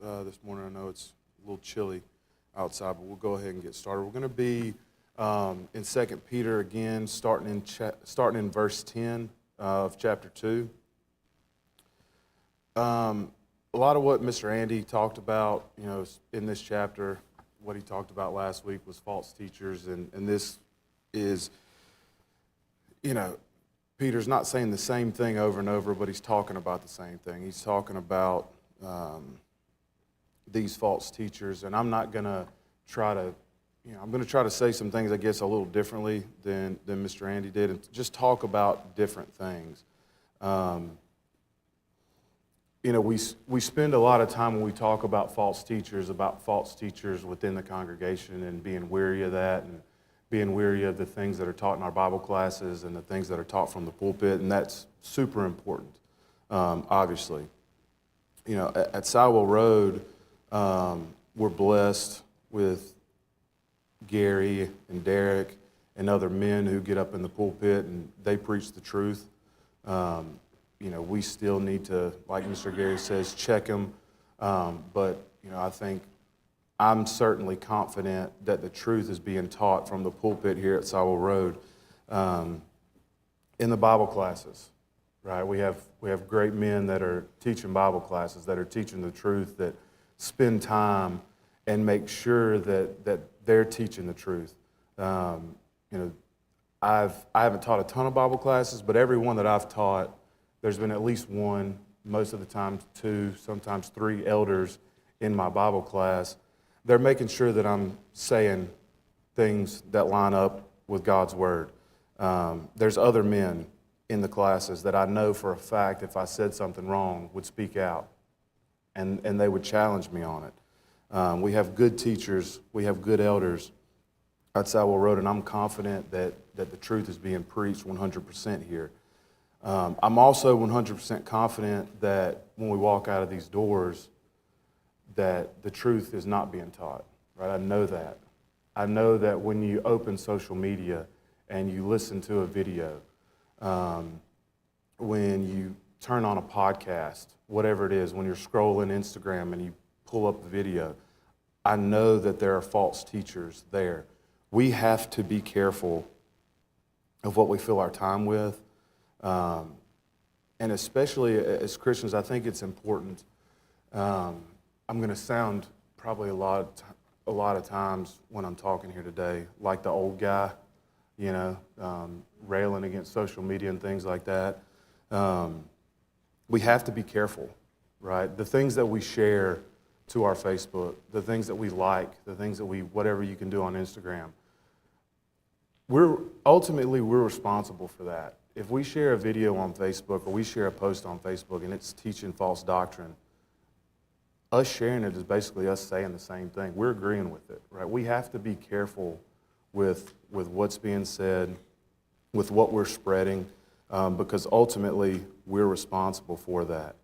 this morning. I know it's a little chilly outside, but we'll go ahead and get started. We're going to be in 2 Peter again, starting in verse 10 of chapter 2. A lot of what Mr. Andy talked about, in this chapter, what he talked about last week was false teachers, and this is, Peter's not saying the same thing over and over, but he's talking about the same thing. He's talking about these false teachers, and I'm not going to try to, I'm going to try to say some things, I guess, a little differently than Mr. Andy did, and just talk about different things. We spend a lot of time when we talk about false teachers within the congregation and being weary of that and being weary of the things that are taught in our Bible classes and the things that are taught from the pulpit, and that's super important, obviously. At Sidewell Road, we're blessed with Gary and Derek and other men who get up in the pulpit and they preach the truth. We still need to, like Mr. Gary says, check them. But I think I'm certainly confident that the truth is being taught from the pulpit here at Sidewell Road in the Bible classes, right? We have great men that are teaching Bible classes, that are teaching the truth, that spend time and make sure that they're teaching the truth. I haven't taught a ton of Bible classes, but every one that I've taught, there's been at least one, most of the time two, sometimes three elders in my Bible class. They're making sure that I'm saying things that line up with God's Word. There's other men in the classes that I know for a fact if I said something wrong would speak out, and they would challenge me on it. We have good teachers, we have good elders at Sidewell Road, and I'm confident that the truth is being preached 100% here. I'm also 100% confident that when we walk out of these doors, that the truth is not being taught, right? I know that. I know that when you open social media and you listen to a video, when you turn on a podcast, whatever it is, when you're scrolling Instagram and you pull up the video, I know that there are false teachers there. We have to be careful of what we fill our time with. And especially as Christians, I think it's important. I'm going to sound probably a lot of times when I'm talking here today like the old guy, railing against social media and things like that. We have to be careful, right? The things that we share to our Facebook, the things that we like, the things that whatever you can do on Instagram, we're responsible for that. If we share a video on Facebook or we share a post on Facebook and it's teaching false doctrine, us sharing it is basically us saying the same thing. We're agreeing with it, right? We have to be careful with what's being said, with what we're spreading, because ultimately we're responsible for that.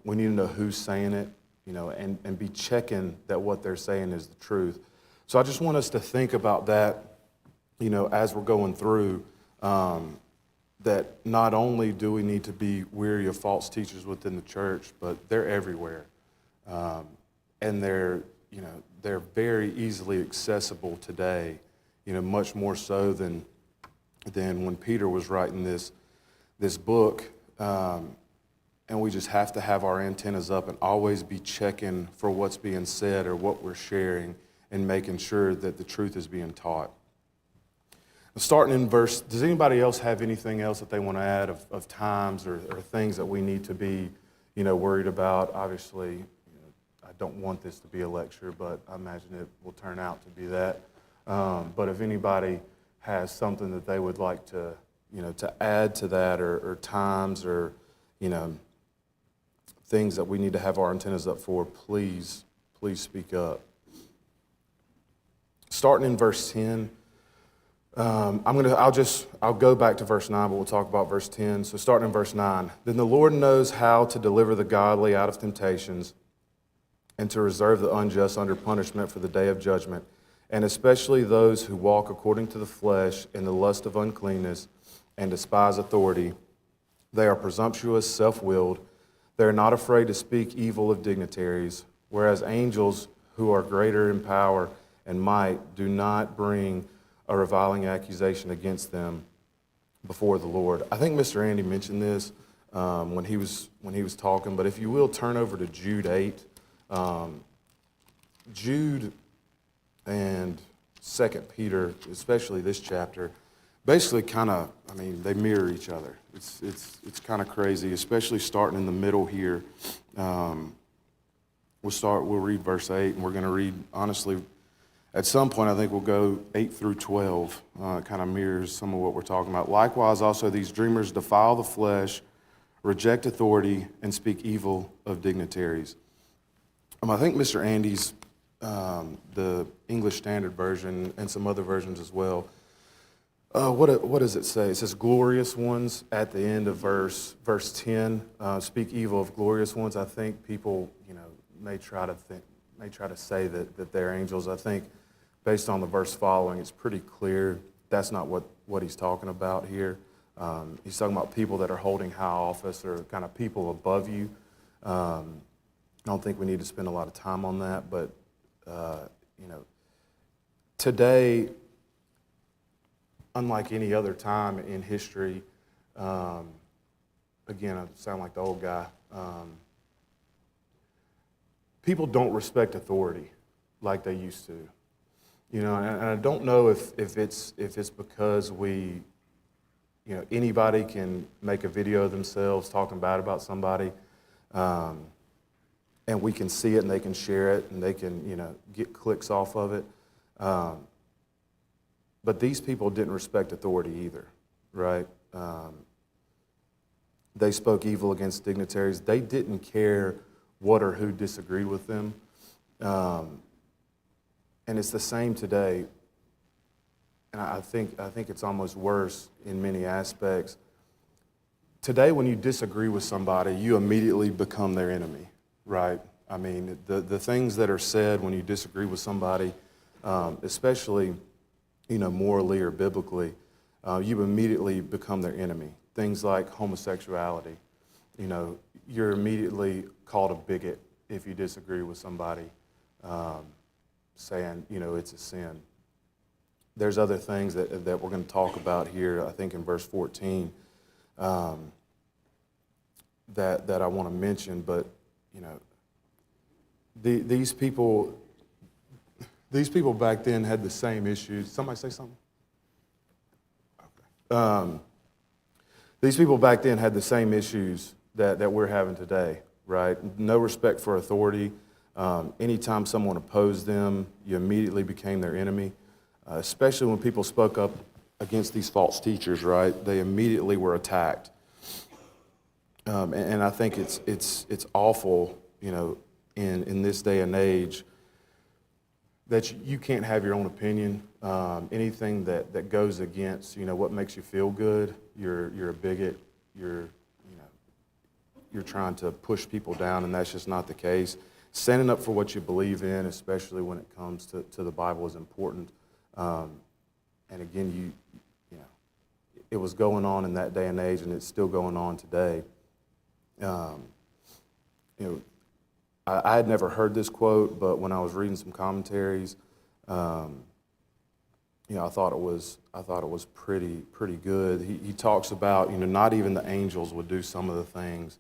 We need to know who's saying it, and be checking that what they're saying is the truth. So I just want us to think about that, as we're going through, that not only do we need to be weary of false teachers within the church, but they're everywhere. And they're very easily accessible today, much more so than when Peter was writing this book. And we just have to have our antennas up and always be checking for what's being said or what we're sharing and making sure that the truth is being taught. Starting in verse, does anybody else have anything else that they want to add of times or things that we need to be, worried about? Obviously, I don't want this to be a lecture, but I imagine it will turn out to be that. But if anybody has something that they would like to, to add to that or times or, things that we need to have our antennas up for, please speak up. Starting in verse 10, I'll go back to verse 9, but we'll talk about verse 10. So starting in verse 9, then the Lord knows how to deliver the godly out of temptations and to reserve the unjust under punishment for the day of judgment, and especially those who walk according to the flesh in the lust of uncleanness and despise authority. They are presumptuous, self-willed. They are not afraid to speak evil of dignitaries. whereas angels who are greater in power and might do not bring a reviling accusation against them before the Lord. I think Mr. Andy mentioned this when he was talking, but if you will turn over to Jude 8. Jude and 2 Peter, especially this chapter, basically kind of, they mirror each other. It's kind of crazy, especially starting in the middle here. We'll read verse 8, and we're going to read, honestly, at some point I think we'll go 8 through 12. It kind of mirrors some of what we're talking about. Likewise, also these dreamers defile the flesh, reject authority, and speak evil of dignitaries. I think Mr. Andy's, the English Standard Version, and some other versions as well, what does it say? It says glorious ones at the end of verse 10. Speak evil of glorious ones. I think people, may try to say that they're angels. I think based on the verse following, it's pretty clear that's not what he's talking about here. He's talking about people that are holding high office or kind of people above you. I don't think we need to spend a lot of time on that, but today, unlike any other time in history, again, I sound like the old guy, people don't respect authority like they used to. And I don't know if it's because anybody can make a video of themselves talking bad about somebody, and we can see it and they can share it and they can, get clicks off of it. But these people didn't respect authority either, right? They spoke evil against dignitaries. They didn't care what or who disagreed with them. And it's the same today. And I think it's almost worse in many aspects. Today, when you disagree with somebody, you immediately become their enemy, right? The things that are said when you disagree with somebody, especially, morally or biblically, you immediately become their enemy. Things like homosexuality, you're immediately called a bigot if you disagree with somebody, saying, it's a sin. There's other things that we're going to talk about here, I think in verse 14, that I want to mention, but, these people back then had the same issues. Somebody say something? Okay. These people back then had the same issues that we're having today, right? No respect for authority. Anytime someone opposed them, you immediately became their enemy, especially when people spoke up against these false teachers, right? They immediately were attacked. And I think it's awful, in this day and age, that you can't have your own opinion. Anything that goes against, what makes you feel good, you're a bigot. You're trying to push people down, and that's just not the case. Standing up for what you believe in, especially when it comes to the Bible, is important. And again, it was going on in that day and age, and it's still going on today. I had never heard this quote, but when I was reading some commentaries, I thought it was pretty good. He talks about, not even the angels would do some of the things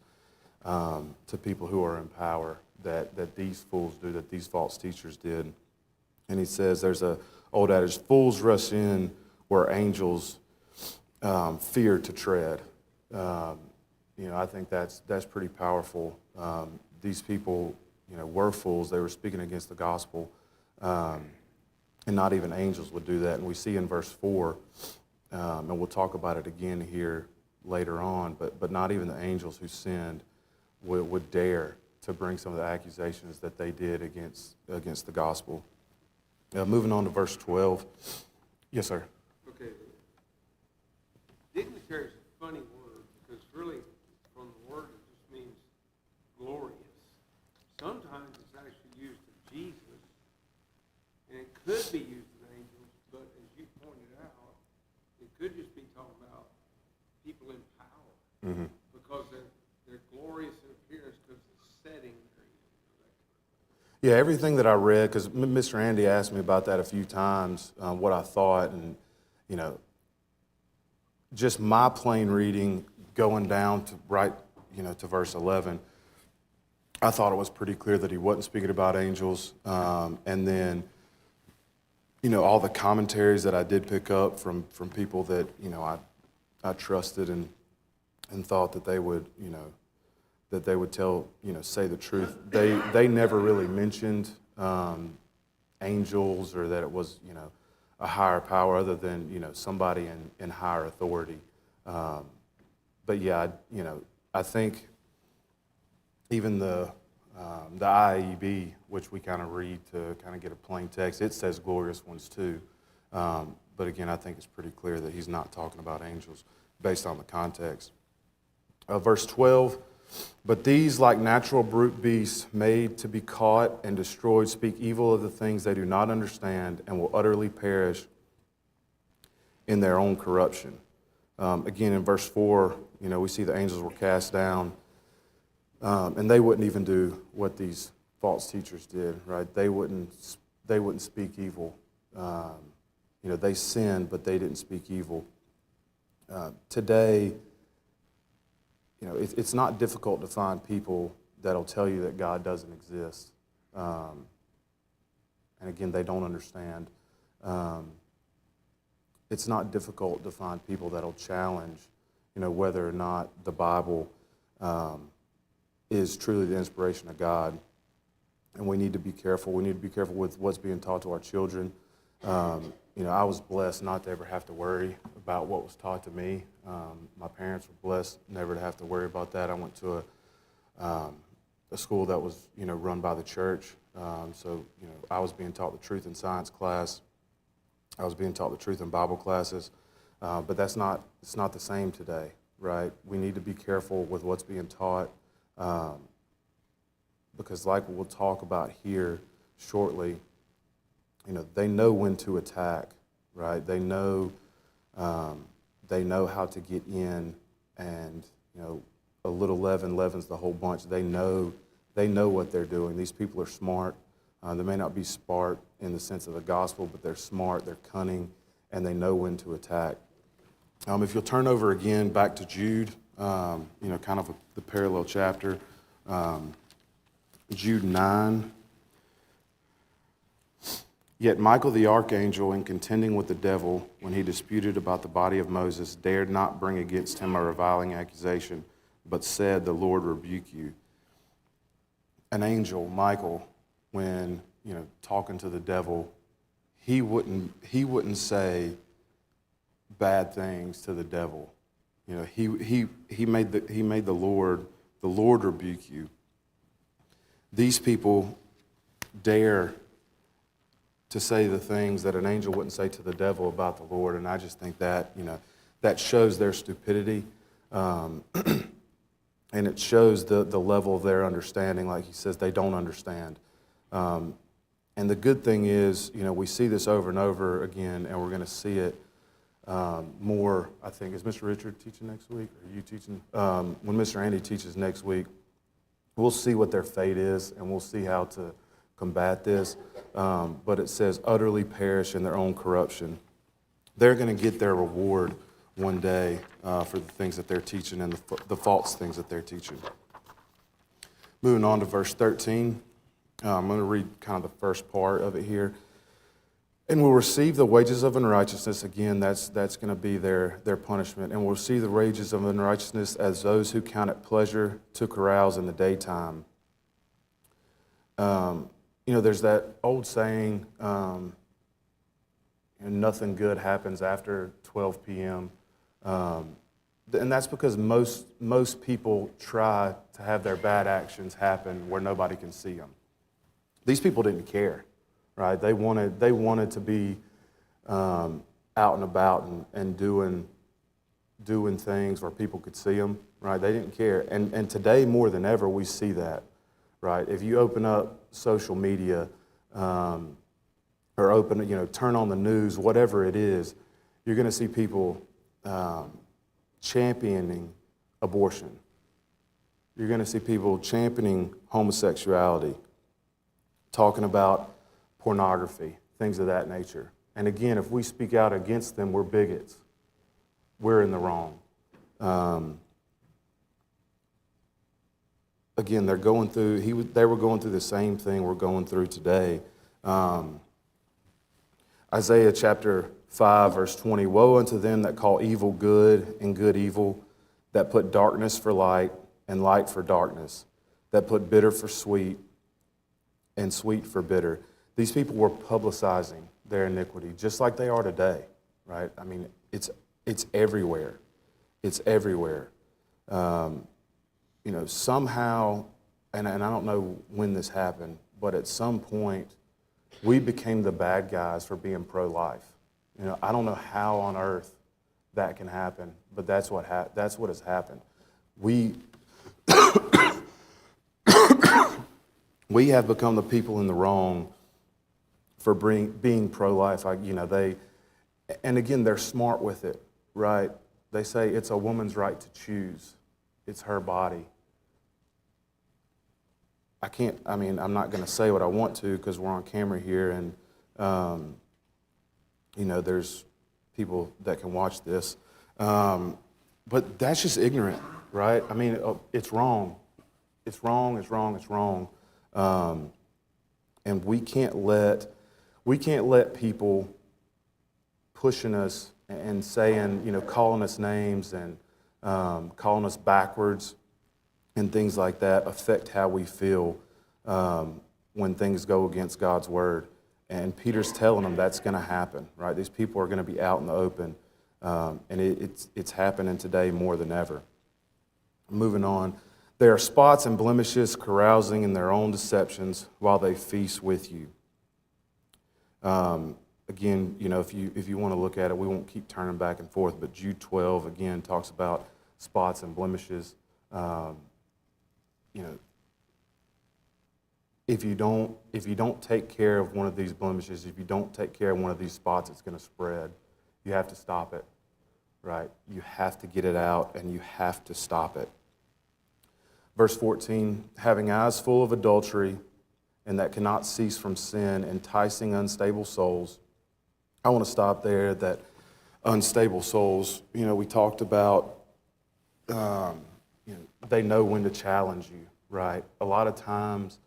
to people who are in power that these fools do, that these false teachers did. And he says there's a old adage, fools rush in where angels fear to tread. I think that's pretty powerful. These people, were fools. They were speaking against the gospel. And not even angels would do that. And we see in verse 4, and we'll talk about it again here later on, but not even the angels who sinned would dare to bring some of the accusations that they did against the gospel. Moving on to verse 12. Yes, sir. Okay. Dignitary is a funny word because really from the word it just means glorious. Sometimes it's actually used of Jesus, and it could be used of angels, but as you pointed out, it could just be talking about people in power, because they're glorious in appearance because the setting they're in. Yeah, everything that I read, because Mr. Andy asked me about that a few times, what I thought, and you know, just my plain reading, going down to right, to verse 11. I thought it was pretty clear that he wasn't speaking about angels, and then, all the commentaries that I did pick up from people that I trusted and thought that they would tell, say the truth. They never really mentioned angels, or that it was, a higher power other than, somebody in higher authority. But yeah, I think even the IAEB, which we kind of read to kind of get a plain text, it says glorious ones too. But again, I think it's pretty clear that he's not talking about angels based on the context. Verse 12, but these, like natural brute beasts, made to be caught and destroyed, speak evil of the things they do not understand, and will utterly perish in their own corruption. Again, in verse 4, we see the angels were cast down, and they wouldn't even do what these false teachers did, right? They wouldn't speak evil. They sinned, but they didn't speak evil. Today, it's not difficult to find people that'll tell you that God doesn't exist. And again, they don't understand. It's not difficult to find people that'll challenge, whether or not the Bible is truly the inspiration of God. And we need to be careful. We need to be careful with what's being taught to our children. I was blessed not to ever have to worry about what was taught to me. My parents were blessed never to have to worry about that. I went to a school that was, run by the church. So I was being taught the truth in science class. I was being taught the truth in Bible classes. But it's not the same today, right? We need to be careful with what's being taught. Because like we'll talk about here shortly, they know when to attack, right? They know how to get in, and a little leaven leavens the whole bunch. They know what they're doing. These people are smart. They may not be smart in the sense of the gospel, but they're smart, they're cunning, and they know when to attack. If you'll turn over again back to Jude, kind of the parallel chapter, Jude 9. Yet Michael the archangel, in contending with the devil when he disputed about the body of Moses, dared not bring against him a reviling accusation, but said, "The Lord rebuke you." An angel, Michael, when talking to the devil, he wouldn't say bad things to the devil. He made the Lord rebuke you. These people dare to say the things that an angel wouldn't say to the devil about the Lord, and I just think that that shows their stupidity, and it shows the level of their understanding. Like he says, they don't understand. And the good thing is, we see this over and over again, and we're going to see it more. I think, is Mr. Richard teaching next week? Or are you teaching? When Mr. Andy teaches next week, we'll see what their fate is, and we'll see how to combat this. But it says, utterly perish in their own corruption. They're going to get their reward one day for the things that they're teaching and the false things that they're teaching. Moving on to verse 13. I'm going to read kind of the first part of it here. And will receive the wages of unrighteousness. Again, that's going to be their punishment. And will receive the wages of unrighteousness as those who count it pleasure to carouse in the daytime. There's that old saying, nothing good happens after 12 p.m. And that's because most people try to have their bad actions happen where nobody can see them. These people didn't care, right? They wanted to be out and about and doing things where people could see them, right? They didn't care. And today, more than ever, we see that, right? If you open up social media or turn on the news, whatever it is, you're going to see people championing abortion. You're going to see people championing homosexuality. talking about pornography, things of that nature. And again, if we speak out against them, we're bigots. We're in the wrong. Again, they were going through the same thing we're going through today. Isaiah chapter 5, verse 20, woe unto them that call evil good and good evil, that put darkness for light and light for darkness, that put bitter for sweet and sweet for bitter. These people were publicizing their iniquity, just like they are today, right? I mean, it's everywhere. It's everywhere. Somehow, and I don't know when this happened, but at some point, we became the bad guys for being pro-life. I don't know how on earth that can happen, but that's what has happened. We have become the people in the wrong for being pro-life. And again, they're smart with it, right? They say it's a woman's right to choose. It's her body. I'm not going to say what I want to because we're on camera here, and there's people that can watch this. But that's just ignorant, right? It's wrong. It's wrong, it's wrong, it's wrong. And we can't let people pushing us and saying, calling us names and calling us backwards and things like that affect how we feel when things go against God's word. And Peter's telling them that's going to happen, right? These people are going to be out in the open, and it's happening today more than ever. Moving on, there are spots and blemishes carousing in their own deceptions while they feast with you. Again, if you want to look at it, we won't keep turning back and forth, but Jude 12, again, talks about spots and blemishes. If you don't take care of one of these blemishes, if you don't take care of one of these spots, it's going to spread. You have to stop it, right? You have to get it out, and you have to stop it. Verse 14, having eyes full of adultery, and that cannot cease from sin, enticing unstable souls. I want to stop there, that unstable souls. We talked about, they know when to challenge you, right? A lot of times,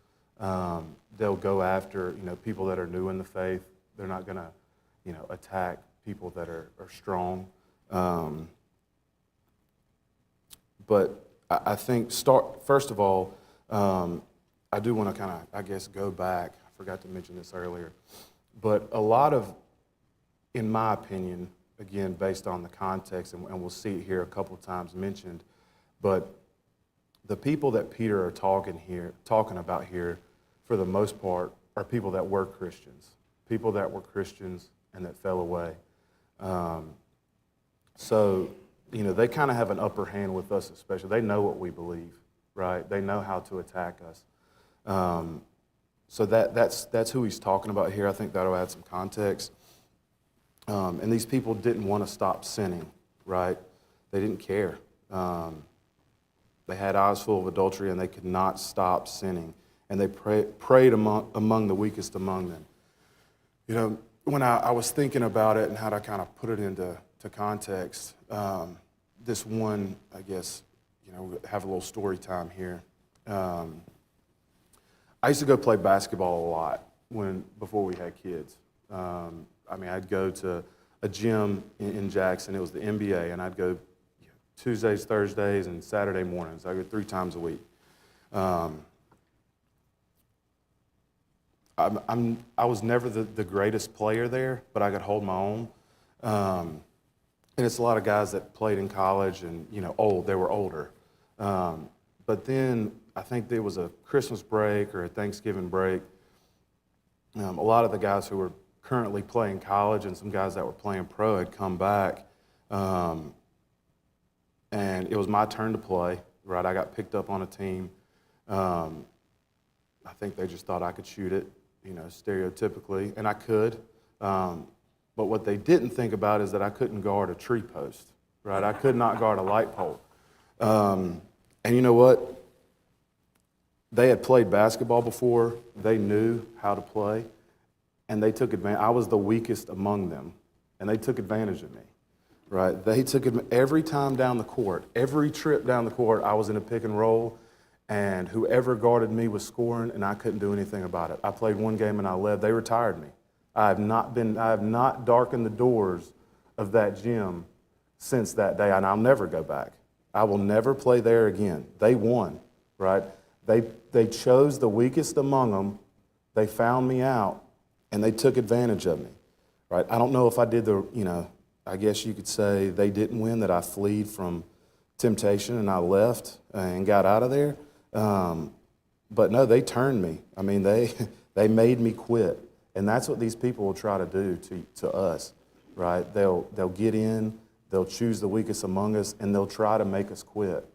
they'll go after, people that are new in the faith. They're not going to, attack people that are strong. But I think first of all, I do want to go back. I forgot to mention this earlier. But a lot of, in my opinion, again, based on the context, and we'll see it here a couple of times mentioned, but the people that Peter are talking about here, for the most part, are people that were Christians and that fell away. So, they kind of have an upper hand with us, especially. They know what we believe, right? They know how to attack us. So that's who he's talking about here. I think that'll add some context. And these people didn't want to stop sinning, right? They didn't care. They had eyes full of adultery, and they could not stop sinning. And they prayed among the weakest among them. When I was thinking about it and how to kind of put it into context, this one, I guess, have a little story time here. I used to go play basketball a lot before we had kids. I'd go to a gym in Jackson. It was the NBA, and I'd go Tuesdays, Thursdays, and Saturday mornings. I go 3 times a week. I was never the greatest player there, but I could hold my own. And it's a lot of guys that played in college and, they were older. But then I think there was a Christmas break or a Thanksgiving break. A lot of the guys who were currently playing college and some guys that were playing pro had come back. And it was my turn to play, right? I got picked up on a team. I think they just thought I could shoot it, stereotypically, and I could. But what they didn't think about is that I couldn't guard a tree post, right? I could not guard a light pole. And you know what? They had played basketball before. They knew how to play, and they took advantage. I was the weakest among them, and they took advantage of me, right? They took every time down the court, every trip down the court, I was in a pick and roll, and whoever guarded me was scoring, and I couldn't do anything about it. I played one game and I left. They retired me. I have not darkened the doors of that gym since that day, and I'll never go back. I will never play there again. They won, right? They chose the weakest among them. They found me out, and they took advantage of me, right? I don't know if I did I guess you could say they didn't win, that I fled from temptation and I left and got out of there. But no, they turned me. I mean, they made me quit. And that's what these people will try to do to us, right? They'll get in, they'll choose the weakest among us, and they'll try to make us quit.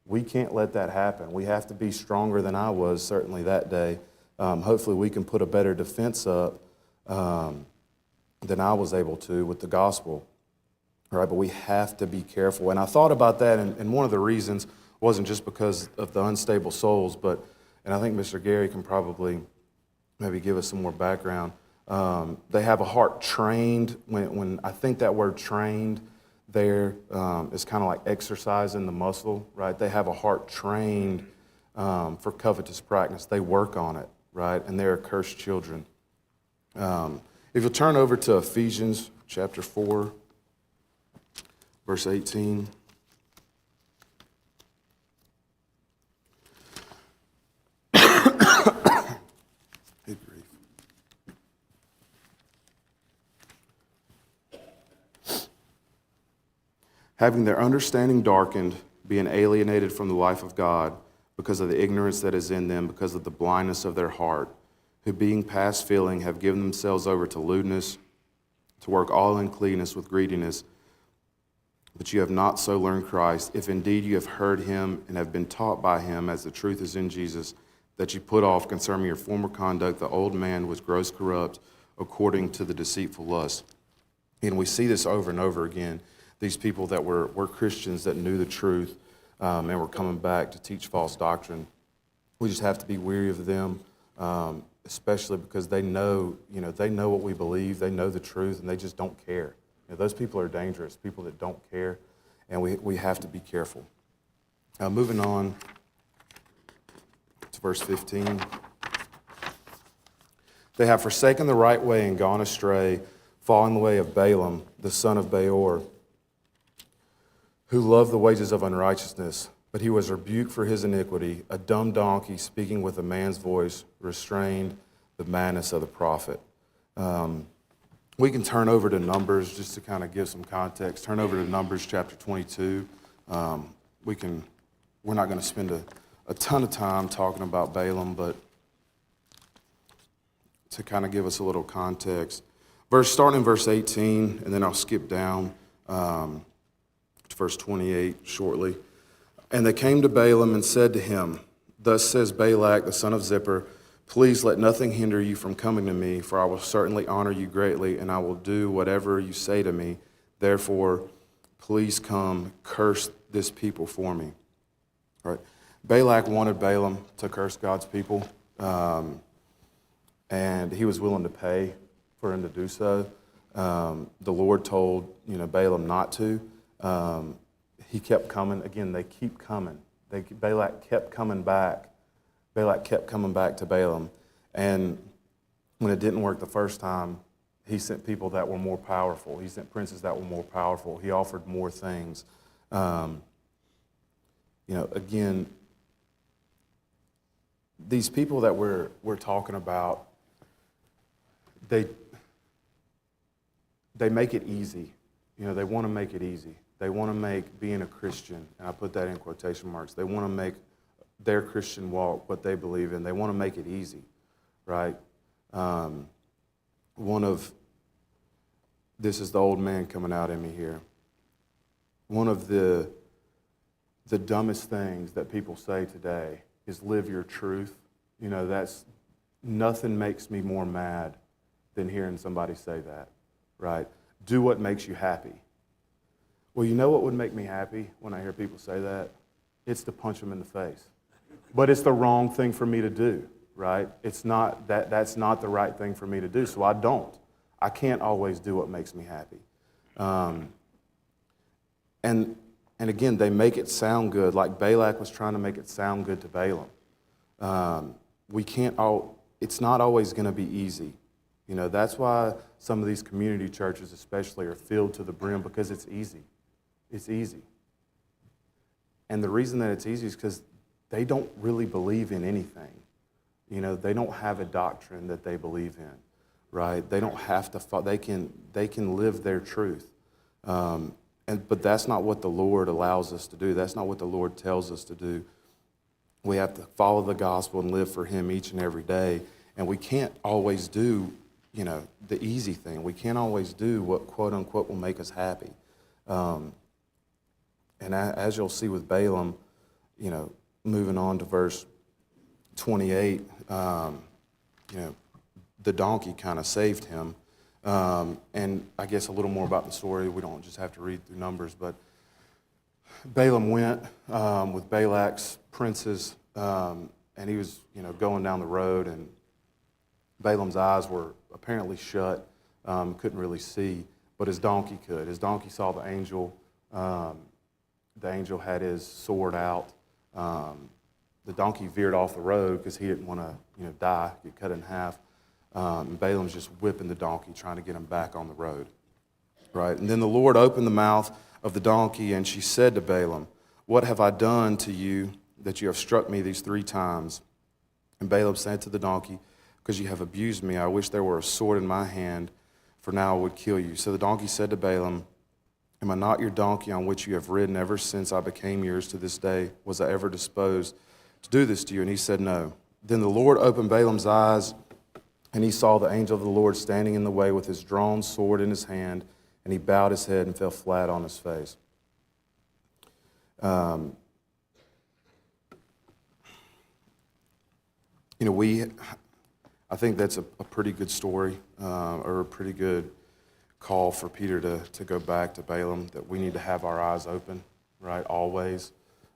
We can't let that happen. We have to be stronger than I was, certainly that day. Hopefully we can put a better defense up than I was able to with the gospel, right? But we have to be careful. And I thought about that, and one of the reasons wasn't just because of the unstable souls, and I think Mr. Gary can probably maybe give us some more background. They have a heart trained. When I think that word trained there is kind of like exercising the muscle, right? They have a heart trained for covetous practice. They work on it, right? And they're accursed children. If you'll turn over to Ephesians chapter 4, verse 18. Good grief. Having their understanding darkened, being alienated from the life of God because of the ignorance that is in them, because of the blindness of their heart, who being past feeling have given themselves over to lewdness, to work all uncleanness with greediness. But you have not so learned Christ, if indeed you have heard him and have been taught by him, as the truth is in Jesus, that you put off concerning your former conduct the old man was gross corrupt according to the deceitful lust. And we see this over and over again. These people that were Christians that knew the truth and were coming back to teach false doctrine. We just have to be weary of them, especially because they know what we believe, they know the truth, and they just don't care. Those people are dangerous, people that don't care, and we have to be careful. Moving on to verse 15. They have forsaken the right way and gone astray, following the way of Balaam, the son of Beor, who loved the wages of unrighteousness, but he was rebuked for his iniquity. A dumb donkey speaking with a man's voice restrained the madness of the prophet. We can turn over to Numbers just to kind of give some context. Turn over to Numbers chapter 22. We're not going to spend a ton of time talking about Balaam, but to kind of give us a little context. Starting in verse 18, and then I'll skip down to verse 28 shortly. And they came to Balaam and said to him, Thus says Balak, the son of Zippor, Please let nothing hinder you from coming to me, for I will certainly honor you greatly, and I will do whatever you say to me. Therefore, please come, curse this people for me. All right. Balak wanted Balaam to curse God's people, and he was willing to pay for him to do so. The Lord told Balaam not to. He kept coming. Again, they keep coming. Balak kept coming back. Balak kept coming back to Balaam. And when it didn't work the first time, he sent people that were more powerful. He sent princes that were more powerful. He offered more things. Again, these people that we're talking about, they make it easy. They want to make it easy. They want to make being a Christian, and I put that in quotation marks, they want to make their Christian walk what they believe in. They want to make it easy, right? This is the old man coming out in me here. One of the dumbest things that people say today is live your truth. That's nothing makes me more mad than hearing somebody say that, right? Do what makes you happy. Well, you know what would make me happy when I hear people say that? It's to punch them in the face. But it's the wrong thing for me to do, right? It's not that's not the right thing for me to do, so I don't. I can't always do what makes me happy. And again, they make it sound good, like Balak was trying to make it sound good to Balaam. It's not always going to be easy. You know, that's why some of these community churches especially are filled to the brim, because it's easy. It's easy. And the reason that it's easy is because they don't really believe in anything. You know, they don't have a doctrine that they believe in, right? They don't have to, they can live their truth. But that's not what the Lord allows us to do. That's not what the Lord tells us to do. We have to follow the gospel and live for Him each and every day. And we can't always do, you know, the easy thing. We can't always do what, quote unquote, will make us happy. And as you'll see with Balaam, you know, moving on to verse 28, you know, the donkey kind of saved him. And I guess a little more about the story. We don't just have to read through Numbers, but Balaam went with Balak's princes, and he was, you know, going down the road, and Balaam's eyes were apparently shut, couldn't really see, but his donkey could. His donkey saw the angel. The angel had his sword out. The donkey veered off the road because he didn't want to, you know, die, get cut in half. And Balaam's just whipping the donkey, trying to get him back on the road. Right? And then the Lord opened the mouth of the donkey, and she said to Balaam, "What have I done to you that you have struck me these 3 times?" And Balaam said to the donkey, "Because you have abused me, I wish there were a sword in my hand, for now I would kill you." So the donkey said to Balaam, "Am I not your donkey on which you have ridden ever since I became yours to this day? Was I ever disposed to do this to you?" And he said, "No." Then the Lord opened Balaam's eyes, and he saw the angel of the Lord standing in the way with his drawn sword in his hand, and he bowed his head and fell flat on his face. You know, I think that's a pretty good story, or a pretty good call for Peter to go back to Balaam, that we need to have our eyes open, right, always.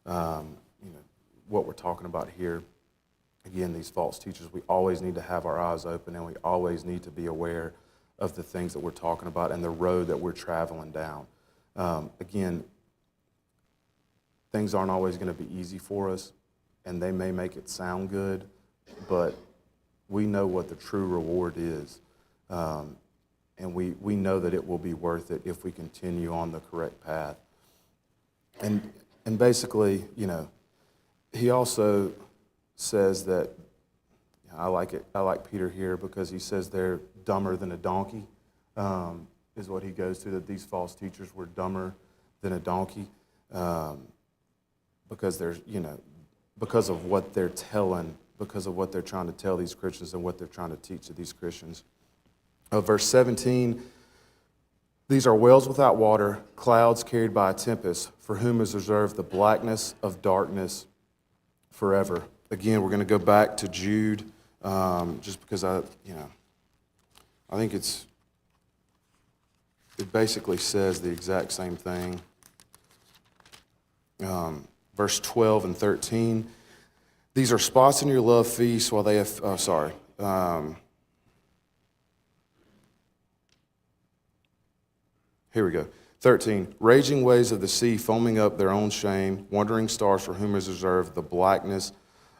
You know, what we're talking about here, again, these false teachers, we always need to have our eyes open, and we always need to be aware of the things that we're talking about and the road that we're traveling down. Again, things aren't always going to be easy for us, and they may make it sound good, but we know what the true reward is. And we know that it will be worth it if we continue on the correct path. And basically, you know, he also says that, I like Peter here because he says they're dumber than a donkey, is what he goes to, that these false teachers were dumber than a donkey, because there's, you know, because of what they're telling, because of what they're trying to tell these Christians and what they're trying to teach to these Christians. Verse 17, "These are wells without water, clouds carried by a tempest, for whom is reserved the blackness of darkness forever." Again, we're going to go back to Jude, just because I think it basically says the exact same thing. Verse 12 and 13, "These are spots in your love feast while they have," here we go. 13, "Raging waves of the sea foaming up their own shame, wandering stars for whom is reserved the blackness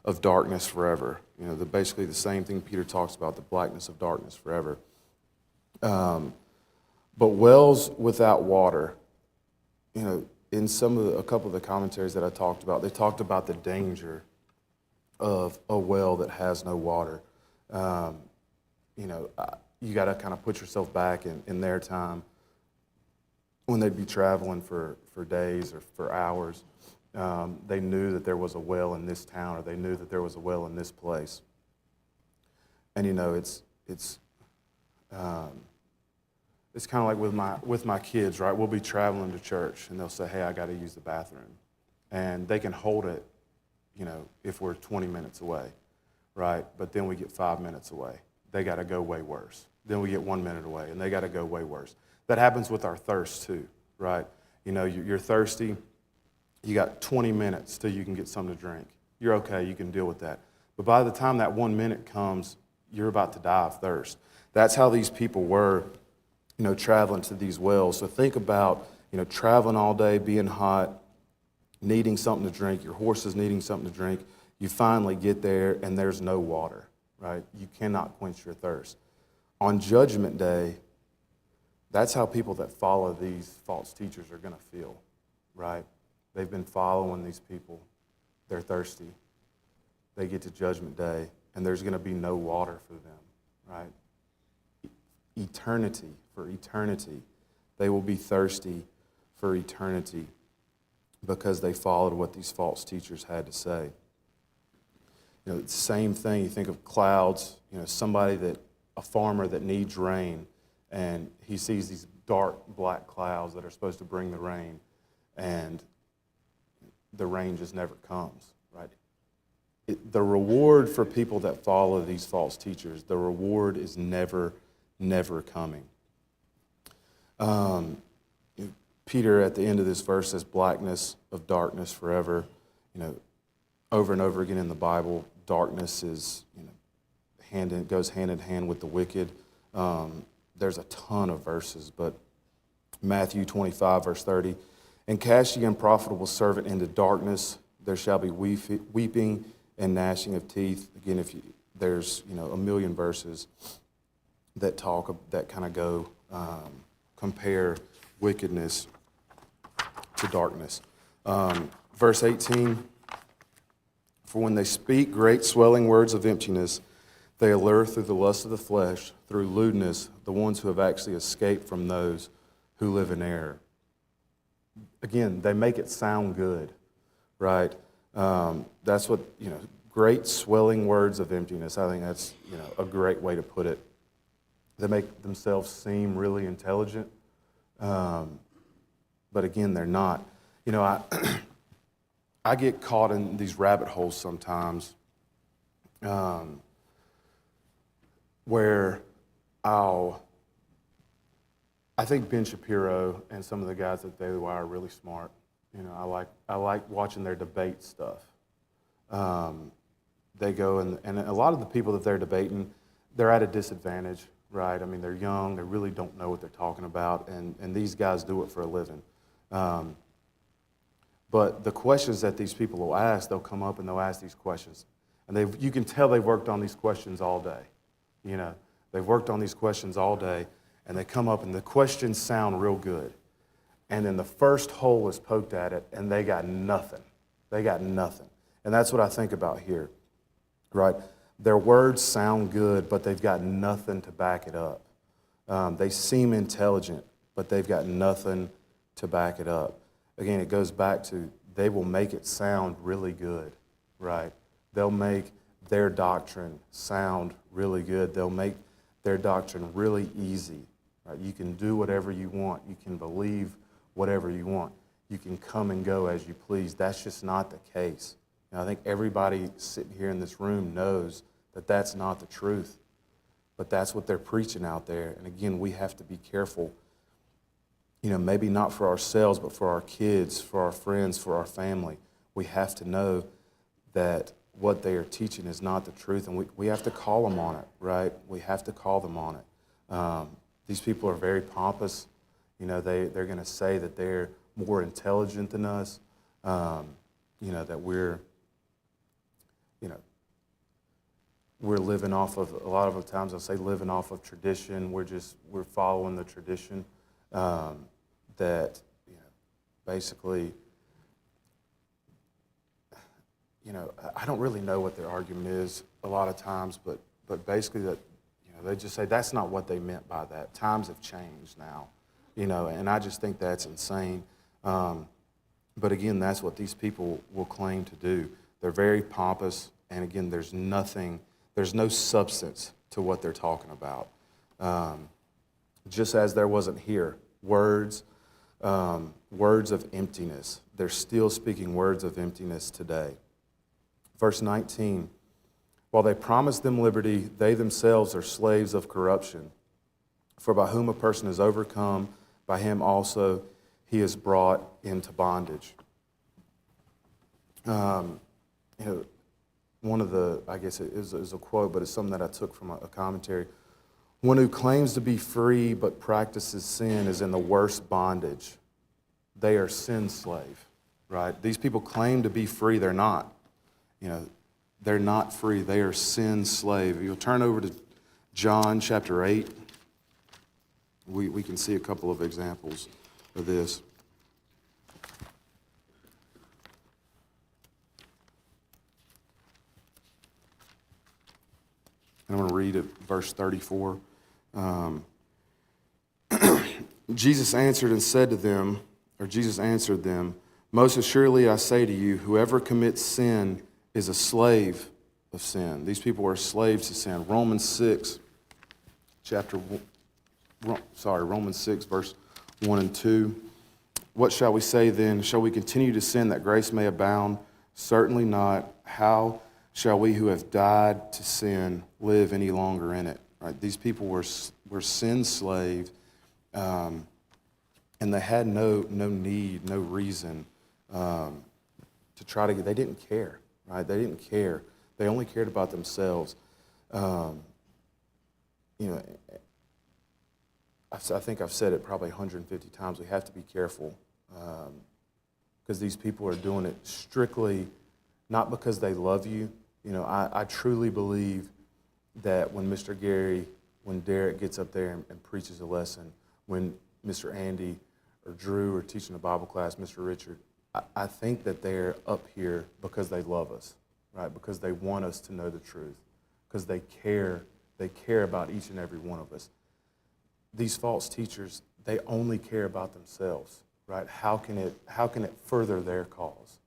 of darkness forever." You know, basically the same thing Peter talks about, the blackness of darkness forever. But wells without water, you know, in a couple of the commentaries that I talked about, they talked about the danger of a well that has no water. You know, you got to kind of put yourself back in their time when they'd be traveling for days or for hours. They knew that there was a well in this town, or they knew that there was a well in this place. And you know, it's kind of like with my kids, right? We'll be traveling to church, and they'll say, "Hey, I got to use the bathroom," and they can hold it, you know, if we're 20 minutes away, right? But then we get 5 minutes away. They got to go way worse. Then we get 1 minute away, and they got to go way worse. That happens with our thirst too, right? You know, you're thirsty. You got 20 minutes till you can get something to drink. You're okay. You can deal with that. But by the time that 1 minute comes, you're about to die of thirst. That's how these people were, traveling to these wells. So think about, traveling all day, being hot, needing something to drink, your horse is needing something to drink. You finally get there and there's no water, right? You cannot quench your thirst. On Judgment Day, that's how people that follow these false teachers are going to feel, right? They've been following these people. They're thirsty. They get to Judgment Day, and there's going to be no water for them, right? For eternity. They will be thirsty for eternity because they followed what these false teachers had to say. It's the same thing. You think of clouds, a farmer that needs rain, and he sees these dark black clouds that are supposed to bring the rain, and the rain just never comes, right? The reward for people that follow these false teachers, the reward is never coming. Peter, at the end of this verse, says, blackness of darkness forever. Over and over again in the Bible, darkness is, goes hand in hand with the wicked. There's a ton of verses, but Matthew 25, verse 30, and cast ye unprofitable servant into darkness, there shall be weeping and gnashing of teeth. Again, there's a million verses that kind of go compare wickedness to darkness. Verse 18, for when they speak great swelling words of emptiness, they allure through the lust of the flesh, through lewdness, the ones who have actually escaped from those who live in error. Again, they make it sound good, right? That's what, great swelling words of emptiness. I think that's, a great way to put it. They make themselves seem really intelligent, but again, they're not. I get caught in these rabbit holes sometimes where I think Ben Shapiro and some of the guys at Daily Wire are really smart. I like watching their debate stuff. They go and a lot of the people that they're debating, they're at a disadvantage, right? I mean, they're young, they really don't know what they're talking about, and these guys do it for a living. But the questions that these people will ask, they'll come up and they'll ask these questions. And you can tell they've worked on these questions all day. They've worked on these questions all day, and they come up and the questions sound real good. And then the first hole is poked at it, and they got nothing. They got nothing. And that's what I think about here, right? Their words sound good, but they've got nothing to back it up. They seem intelligent, but they've got nothing to back it up. Again, it goes back to they will make it sound really good, right? They'll make their doctrine sound really good. They'll make their doctrine really easy. Right? You can do whatever you want. You can believe whatever you want. You can come and go as you please. That's just not the case. I think everybody sitting here in this room knows that that's not the truth. But that's what they're preaching out there. And again, we have to be careful. Maybe not for ourselves, but for our kids, for our friends, for our family. We have to know that what they are teaching is not the truth, and we have to call them on it, right? We have to call them on it. These people are very pompous. They're going to say that they're more intelligent than us, that we're living off of, a lot of the times I'll say living off of tradition. We're following the tradition. That basically, I don't really know what their argument is a lot of times, but basically that, they just say that's not what they meant by that. Times have changed now, and I just think that's insane. But again, that's what these people will claim to do. They're very pompous, and again, there's no substance to what they're talking about. Just as there wasn't here, words of emptiness. They're still speaking words of emptiness today. Verse 19, while they promise them liberty, they themselves are slaves of corruption. For by whom a person is overcome, by him also he is brought into bondage. one of the, I guess it is a quote, but it's something that I took from a commentary. One who claims to be free but practices sin is in the worst bondage. They are sin slave, right? These people claim to be free. They're not. They're not free. They are sin slave. If you'll turn over to John chapter 8, we can see a couple of examples of this. And I'm going to read it, verse 34. Jesus answered them, most assuredly I say to you, whoever commits sin is a slave of sin. These people are slaves to sin. Romans 6, verse 1 and 2. What shall we say then? Shall we continue to sin that grace may abound? Certainly not. How shall we who have died to sin live any longer in it? Right? These people were sin slaves, and they had no need, no reason to try to get. They didn't care, right? They didn't care. They only cared about themselves. I think I've said it probably 150 times. We have to be careful because these people are doing it strictly not because they love you. I truly believe that when Mr. Gary, when Derek gets up there and preaches a lesson, when Mr. Andy or Drew are teaching a Bible class, Mr. Richard, I think that they're up here because they love us, right? Because they want us to know the truth, because they care about each and every one of us. These false teachers, they only care about themselves, right? How can it further their cause?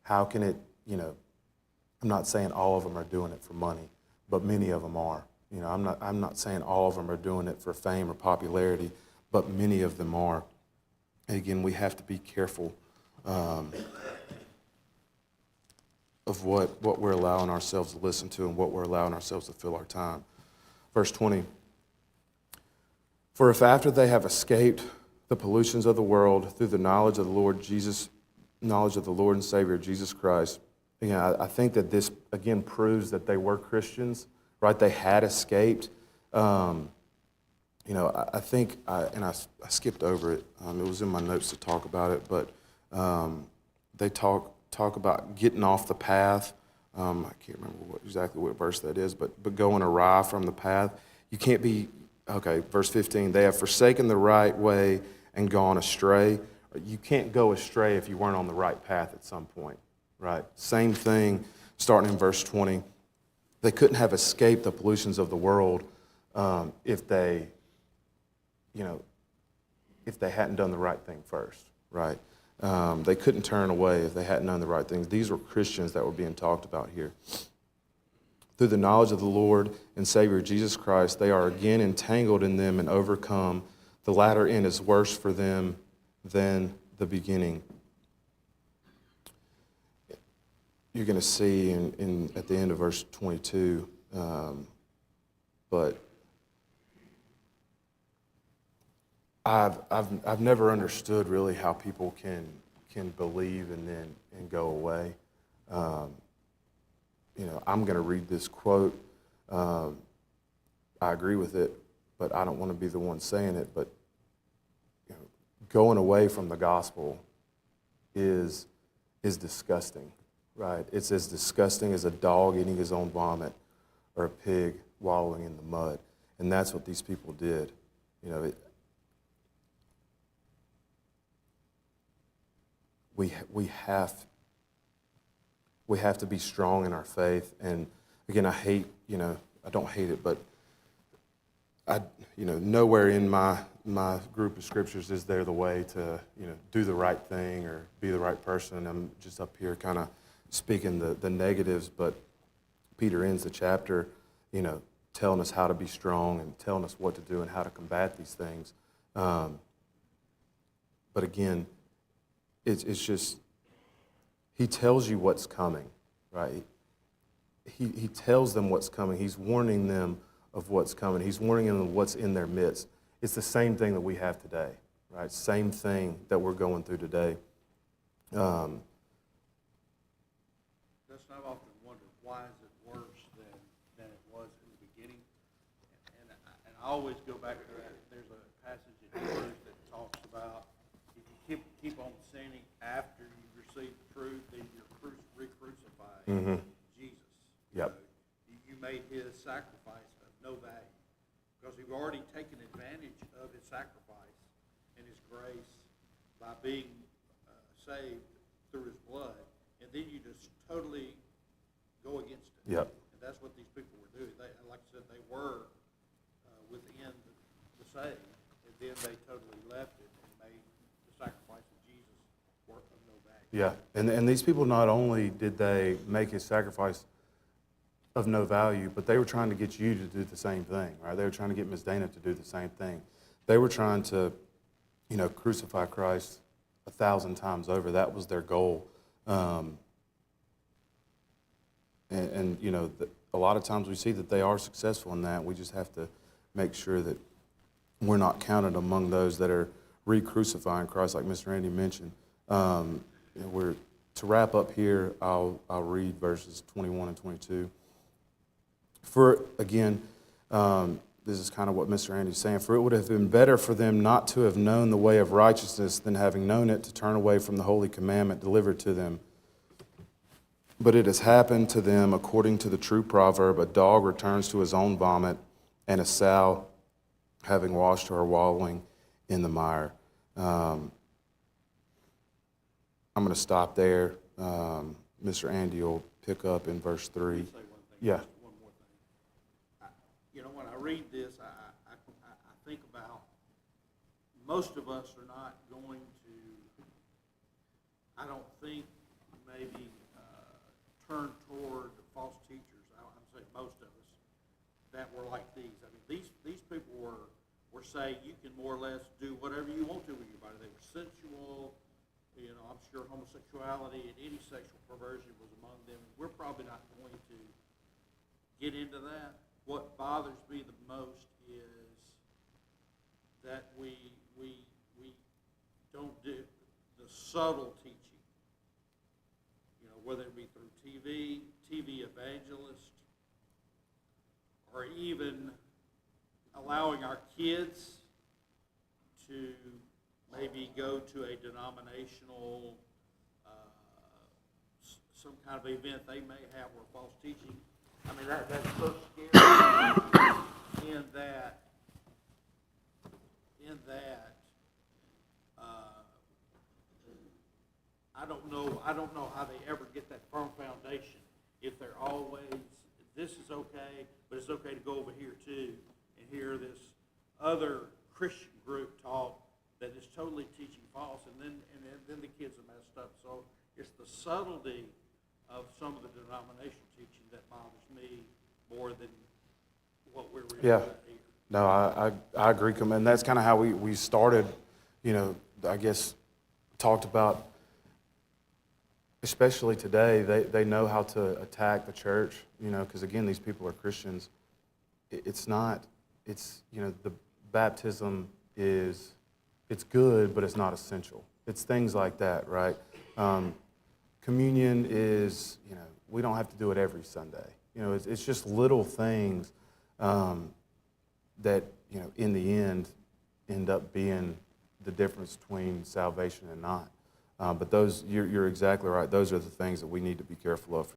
How can it, I'm not saying all of them are doing it for money, but many of them are. I'm not saying all of them are doing it for fame or popularity, but many of them are. And again, we have to be careful of what we're allowing ourselves to listen to and what we're allowing ourselves to fill our time. Verse 20. For if after they have escaped the pollutions of the world through the knowledge of the Lord and Savior Jesus Christ, I think that this again proves that they were Christians, right? They had escaped. I think, I skipped over it. It was in my notes to talk about it, but they talk about getting off the path. I can't remember exactly what verse that is, but going awry from the path. You can't be. Okay, verse 15, they have forsaken the right way and gone astray. You can't go astray if you weren't on the right path at some point, right? Same thing starting in verse 20. They couldn't have escaped the pollutions of the world if they hadn't done the right thing first, right? They couldn't turn away if they hadn't done the right things. These were Christians that were being talked about here. Through the knowledge of the Lord and Savior Jesus Christ, they are again entangled in them and overcome. The latter end is worse for them than the beginning. You're going to see at the end of verse 22, but I've never understood really how people can believe and go away. I'm going to read this quote. I agree with it, but I don't want to be the one saying it. But going away from the gospel is disgusting, right? It's as disgusting as a dog eating his own vomit or a pig wallowing in the mud. And that's what these people did. We have to be strong in our faith. And again, I don't hate it, but nowhere in my group of scriptures is there the way to, do the right thing or be the right person. I'm just up here kind of speaking the negatives, but Peter ends the chapter, telling us how to be strong and telling us what to do and how to combat these things. But again, it's just, he tells you what's coming, right? He tells them what's coming. He's warning them of what's coming. He's warning them of what's in their midst. It's the same thing that we have today, right? Same thing that we're going through today. I've often wondered, why is always go back to that. There's a passage in Hebrews that talks about if you keep on sinning after you receive the truth, then you're re-crucifying Jesus. Yep. You made his sacrifice of no value because you've already taken advantage of his sacrifice and his grace by being saved through his blood, and then you just totally go against it. Yep. And that's what these people were doing. They, like I said, they were within the saved, and then they totally left it and made the sacrifice of Jesus work of no value. Yeah, and these people, not only did they make his sacrifice of no value, but they were trying to get you to do the same thing, right? They were trying to get Ms. Dana to do the same thing. They were trying to, crucify Christ 1,000 times over. That was their goal. A lot of times we see that they are successful in that. We just have to make sure that we're not counted among those that are re-crucifying Christ, like Mr. Randy mentioned. To wrap up here, I'll read verses 21 and 22. For, again, this is kind of what Mr. Randy's saying. For it would have been better for them not to have known the way of righteousness than having known it to turn away from the holy commandment delivered to them. But it has happened to them according to the true proverb, a dog returns to his own vomit, and a sow, having washed her, wallowing in the mire. I'm going to stop there. Mr. Andy will pick up in verse 3. Say one thing. Yeah. Just one more thing. When I read this, I think about most of us are not going to, I don't think, maybe turn toward false teachers. I'm saying most of us that were like these. I mean, these people were saying you can more or less do whatever you want to with your body. They were sensual. I'm sure homosexuality and any sexual perversion was among them. We're probably not going to get into that. What bothers me the most is that we don't do the subtle teaching. Whether it be through TV evangelists, or even allowing our kids to maybe go to a denominational, some kind of event they may have where false teaching. I mean, that's so scary in that I don't know how they ever get that firm foundation if they're always, this is okay, but it's okay to go over here too and hear this other Christian group talk that is totally teaching false, and then the kids are messed up. So it's the subtlety of some of the denominational teaching that bothers me more than what we're reading about here. No, I agree, and that's kind of how we started, I guess, talked about, especially today, they know how to attack the church, because again, these people are Christians. The baptism it's good, but it's not essential. It's things like that, right? Communion is, we don't have to do it every Sunday. It's just little things that, in the end up being the difference between salvation and not. But those, you're exactly right. Those are the things that we need to be careful of.